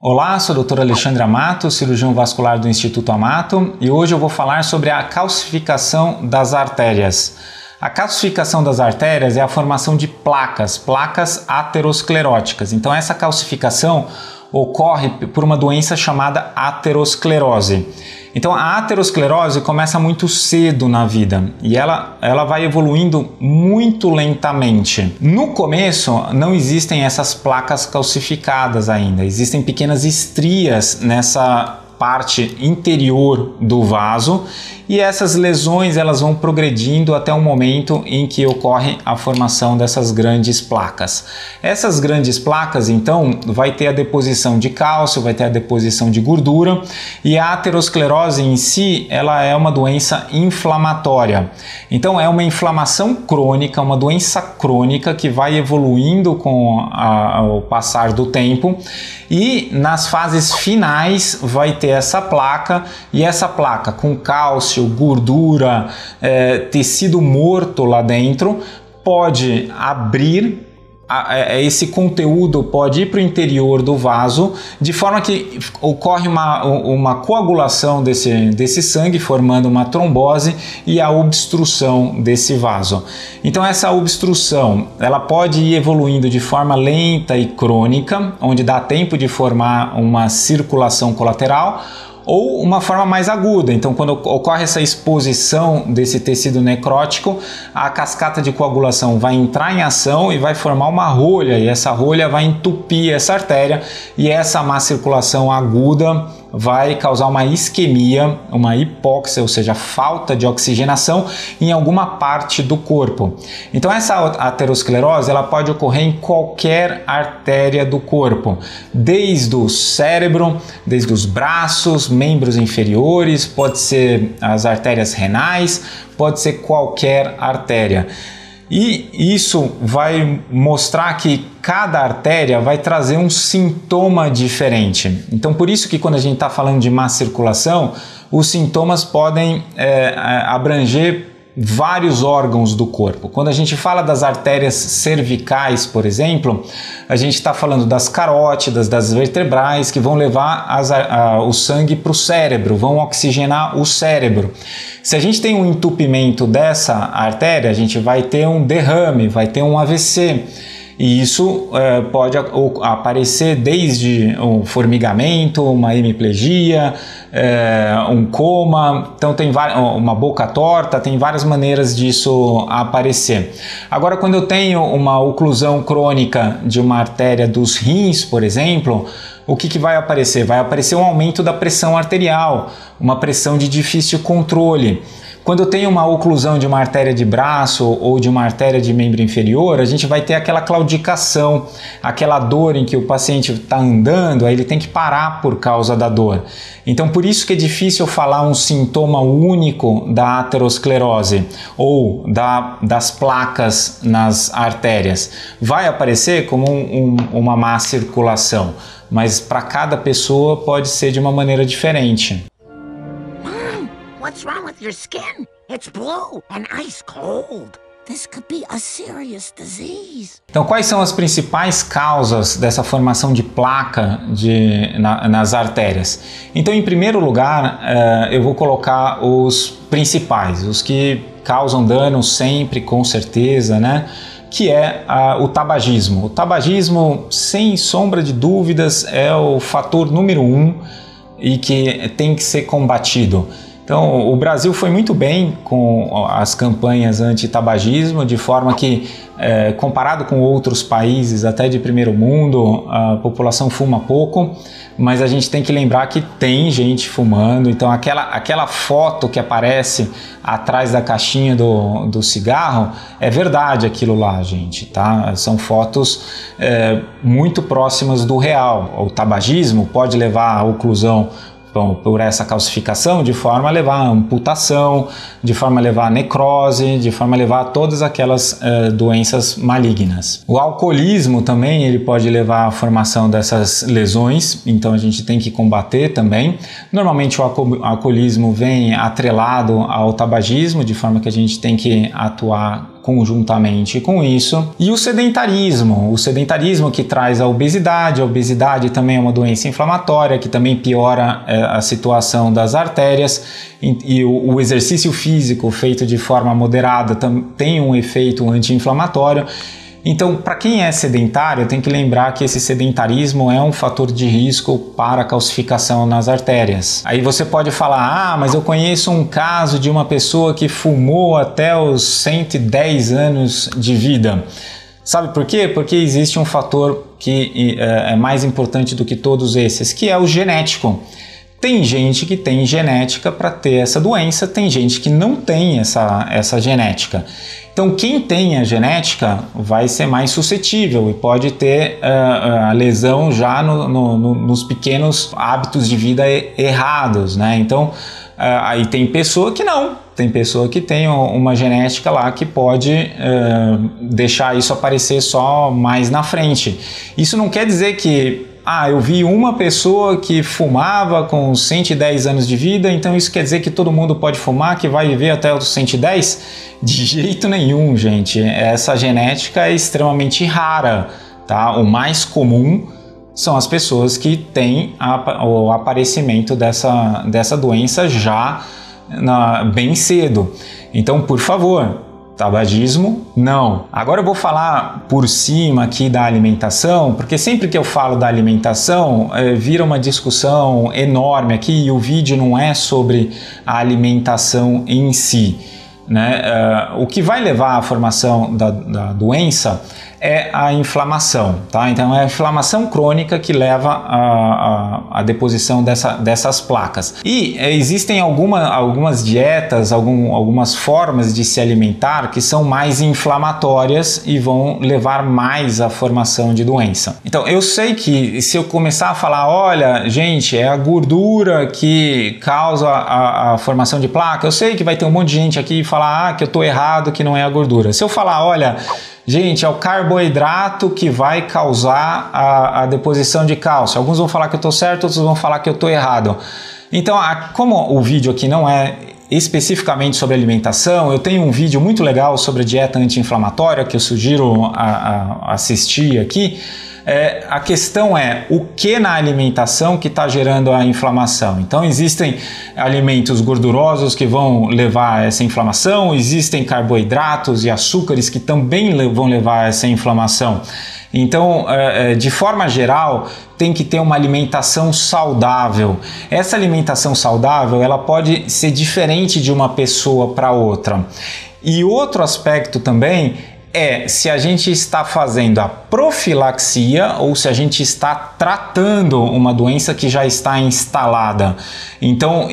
Olá, sou o Dr. Alexandre Amato, cirurgião vascular do Instituto Amato, e hoje eu vou falar sobre a calcificação das artérias. A calcificação das artérias é a formação de placas ateroscleróticas. Então essa calcificação ocorre por uma doença chamada aterosclerose. Então a aterosclerose começa muito cedo na vida e ela vai evoluindo muito lentamente. No começo não existem essas placas calcificadas ainda, existem pequenas estrias nessa parte interior do vaso e essas lesões elas vão progredindo até o momento em que ocorre a formação dessas grandes placas. Essas grandes placas então vai ter a deposição de cálcio, vai ter a deposição de gordura e a aterosclerose em si ela é uma doença inflamatória. Então é uma inflamação crônica, uma doença crônica que vai evoluindo com o passar do tempo e nas fases finais vai ter essa placa e essa placa com cálcio, gordura, tecido morto lá dentro, pode abrir, esse conteúdo pode ir para o interior do vaso, de forma que ocorre uma coagulação desse sangue, formando uma trombose e a obstrução desse vaso. Então essa obstrução ela pode ir evoluindo de forma lenta e crônica, onde dá tempo de formar uma circulação colateral, ou uma forma mais aguda. Então quando ocorre essa exposição desse tecido necrótico, a cascata de coagulação vai entrar em ação e vai formar uma rolha, e essa rolha vai entupir essa artéria e essa má circulação aguda vai causar uma isquemia, uma hipóxia, ou seja, falta de oxigenação em alguma parte do corpo. Então essa aterosclerose ela pode ocorrer em qualquer artéria do corpo, desde o cérebro, desde os braços, membros inferiores, pode ser as artérias renais, pode ser qualquer artéria. E isso vai mostrar que cada artéria vai trazer um sintoma diferente. Então por isso que quando a gente está falando de má circulação, os sintomas podem abranger vários órgãos do corpo. Quando a gente fala das artérias cervicais, por exemplo, a gente está falando das carótidas, das vertebrais, que vão levar o sangue para o cérebro, vão oxigenar o cérebro. Se a gente tem um entupimento dessa artéria, a gente vai ter um derrame, vai ter um AVC. E isso pode aparecer desde um formigamento, uma hemiplegia, um coma, então tem uma boca torta, tem várias maneiras disso aparecer. Agora, quando eu tenho uma oclusão crônica de uma artéria dos rins, por exemplo, o que vai aparecer? Vai aparecer um aumento da pressão arterial, uma pressão de difícil controle. Quando eu tenho uma oclusão de uma artéria de braço ou de uma artéria de membro inferior, a gente vai ter aquela claudicação, aquela dor em que o paciente está andando, aí ele tem que parar por causa da dor. Então por isso que é difícil falar um sintoma único da aterosclerose ou das placas nas artérias. Vai aparecer como uma má circulação, mas para cada pessoa pode ser de uma maneira diferente. What's wrong with your skin? It's blue and ice cold. This could be a serious disease. Então, quais são as principais causas dessa formação de placa nas artérias? Então, em primeiro lugar, eu vou colocar os principais, os que causam dano sempre, com certeza, né? Que é o tabagismo. O tabagismo, sem sombra de dúvidas, é o fator número 1 e que tem que ser combatido. Então, o Brasil foi muito bem com as campanhas anti-tabagismo, de forma que, comparado com outros países, até de primeiro mundo, a população fuma pouco, mas a gente tem que lembrar que tem gente fumando. Então, aquela foto que aparece atrás da caixinha do cigarro, é verdade aquilo lá, gente, tá? São fotos muito próximas do real. O tabagismo pode levar à oclusão por essa calcificação, de forma a levar a amputação, de forma a levar a necrose, de forma a levar a todas aquelas doenças malignas. O alcoolismo também ele pode levar à formação dessas lesões, então a gente tem que combater também. Normalmente o alcoolismo vem atrelado ao tabagismo, de forma que a gente tem que atuar conjuntamente com isso. E o sedentarismo que traz a obesidade também é uma doença inflamatória, que também piora a situação das artérias, e o exercício físico feito de forma moderada tem um efeito anti-inflamatório. Então, para quem é sedentário, tem que lembrar que esse sedentarismo é um fator de risco para a calcificação nas artérias. Aí você pode falar, mas eu conheço um caso de uma pessoa que fumou até os 110 anos de vida. Sabe por quê? Porque existe um fator que é mais importante do que todos esses, que é o genético. Tem gente que tem genética para ter essa doença, tem gente que não tem essa genética. Então, quem tem a genética vai ser mais suscetível e pode ter a lesão já nos pequenos hábitos de vida errados, né? Então, aí tem pessoa que não. Tem pessoa que tem uma genética lá que pode deixar isso aparecer só mais na frente. Isso não quer dizer que eu vi uma pessoa que fumava com 110 anos de vida, então isso quer dizer que todo mundo pode fumar, que vai viver até os 110? De jeito nenhum, gente. Essa genética é extremamente rara, tá? O mais comum são as pessoas que têm o aparecimento dessa doença já bem cedo. Então, por favor, tabagismo, não. Agora eu vou falar por cima aqui da alimentação, porque sempre que eu falo da alimentação, vira uma discussão enorme aqui e o vídeo não é sobre a alimentação em si, né? O que vai levar à formação da doença é a inflamação, tá? Então é a inflamação crônica que leva à deposição dessas placas. E existem algumas dietas, algumas formas de se alimentar que são mais inflamatórias e vão levar mais à formação de doença. Então eu sei que se eu começar a falar, olha, gente, é a gordura que causa a formação de placa, eu sei que vai ter um monte de gente aqui e falar que eu tô errado, que não é a gordura. Se eu falar, olha, gente, é o carboidrato que vai causar a deposição de cálcio. Alguns vão falar que eu estou certo, outros vão falar que eu estou errado. Então, como o vídeo aqui não é especificamente sobre alimentação, eu tenho um vídeo muito legal sobre a dieta anti-inflamatória que eu sugiro assistir aqui. A questão é o que na alimentação que está gerando a inflamação. Então existem alimentos gordurosos que vão levar a essa inflamação, existem carboidratos e açúcares que também vão levar a essa inflamação. Então, de forma geral, tem que ter uma alimentação saudável. Essa alimentação saudável, ela pode ser diferente de uma pessoa para outra. E outro aspecto também se a gente está fazendo a profilaxia ou se a gente está tratando uma doença que já está instalada. Então,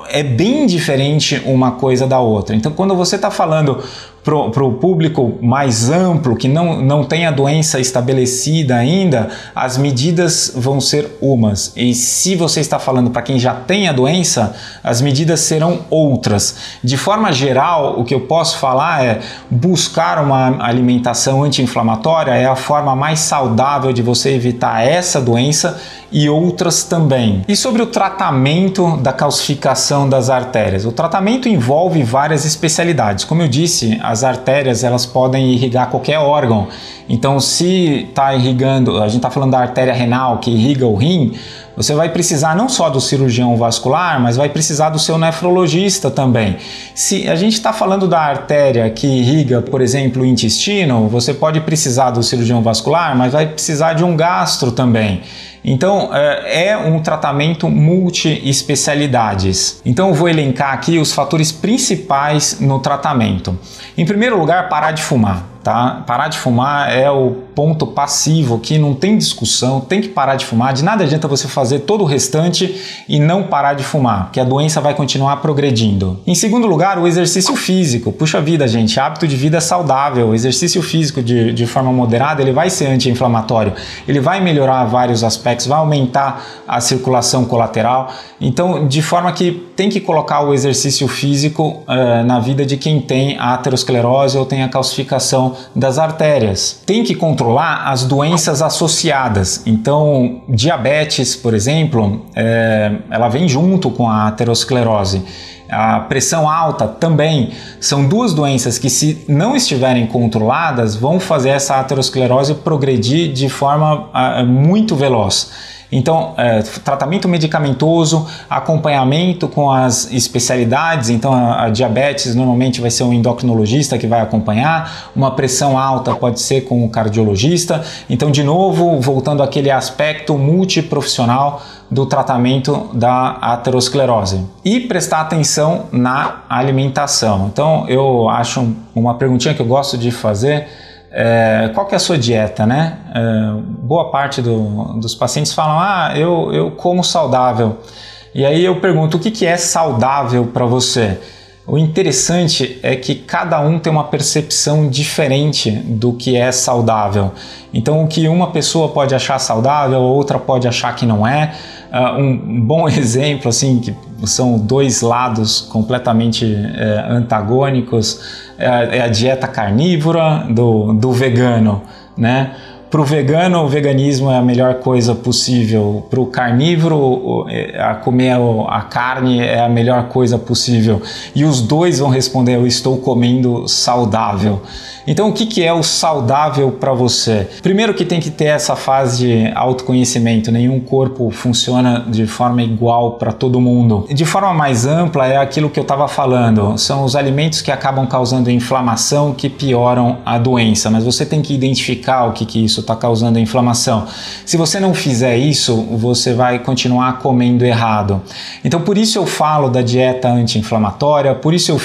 é bem diferente uma coisa da outra. Então, quando você está falando para o público mais amplo, que não tem a doença estabelecida ainda, as medidas vão ser umas. E se você está falando para quem já tem a doença, as medidas serão outras. De forma geral, o que eu posso falar é buscar uma alimentação anti-inflamatória é a forma mais saudável de você evitar essa doença e outras também. E sobre o tratamento da calcificação das artérias? O tratamento envolve várias especialidades. Como eu disse, as artérias elas podem irrigar qualquer órgão. Então, se está irrigando, a gente está falando da artéria renal que irriga o rim, você vai precisar não só do cirurgião vascular, mas vai precisar do seu nefrologista também. Se a gente está falando da artéria que irriga, por exemplo, o intestino, você pode precisar do cirurgião vascular, mas vai precisar de um gastro também. Então, é um tratamento multi-especialidades. Então, eu vou elencar aqui os fatores principais no tratamento. Em primeiro lugar, parar de fumar. Tá? Parar de fumar é o ponto passivo que não tem discussão, tem que parar de fumar. De nada adianta você fazer todo o restante e não parar de fumar, porque a doença vai continuar progredindo. Em segundo lugar, o exercício físico. Puxa vida, gente, hábito de vida saudável. O exercício físico de forma moderada, ele vai ser anti-inflamatório, ele vai melhorar vários aspectos, vai aumentar a circulação colateral. Então, de forma que tem que colocar o exercício físico na vida de quem tem a aterosclerose ou tem a calcificação das artérias. Tem que controlar controlar as doenças associadas. Então, diabetes, por exemplo, ela vem junto com a aterosclerose. A pressão alta também são duas doenças que, se não estiverem controladas, vão fazer essa aterosclerose progredir de forma muito veloz. Então, tratamento medicamentoso, acompanhamento com as especialidades. Então, a diabetes normalmente vai ser um endocrinologista que vai acompanhar, uma pressão alta pode ser com o cardiologista. Então, de novo, voltando àquele aspecto multiprofissional do tratamento da aterosclerose. E prestar atenção na alimentação. Então, eu acho uma perguntinha que eu gosto de fazer. Qual que é a sua dieta, né? Boa parte dos pacientes falam, eu como saudável. E aí eu pergunto, o que é saudável para você? O interessante é que cada um tem uma percepção diferente do que é saudável. Então, o que uma pessoa pode achar saudável, outra pode achar que não é. Um bom exemplo, assim, que são dois lados completamente antagônicos, é a dieta carnívora do vegano, né? Para o vegano, o veganismo é a melhor coisa possível. Para o carnívoro, comer a carne é a melhor coisa possível. E os dois vão responder, eu estou comendo saudável. Então, o que é o saudável para você? Primeiro que tem que ter essa fase de autoconhecimento. Nenhum corpo funciona de forma igual para todo mundo. De forma mais ampla, é aquilo que eu estava falando. São os alimentos que acabam causando inflamação, que pioram a doença. Mas você tem que identificar o que isso está causando a inflamação. Se você não fizer isso, você vai continuar comendo errado. Então, por isso eu falo da dieta anti-inflamatória, por isso eu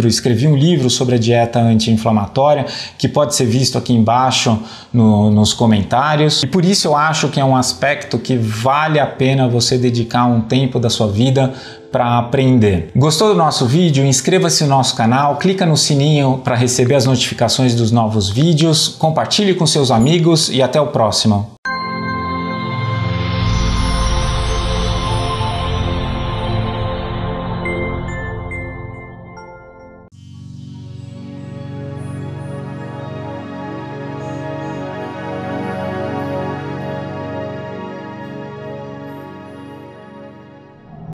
escrevi um livro sobre a dieta anti-inflamatória, que pode ser visto aqui embaixo nos comentários. E por isso eu acho que é um aspecto que vale a pena você dedicar um tempo da sua vida para aprender. Gostou do nosso vídeo? Inscreva-se no nosso canal, clica no sininho para receber as notificações dos novos vídeos, compartilhe com seus amigos e até o próximo.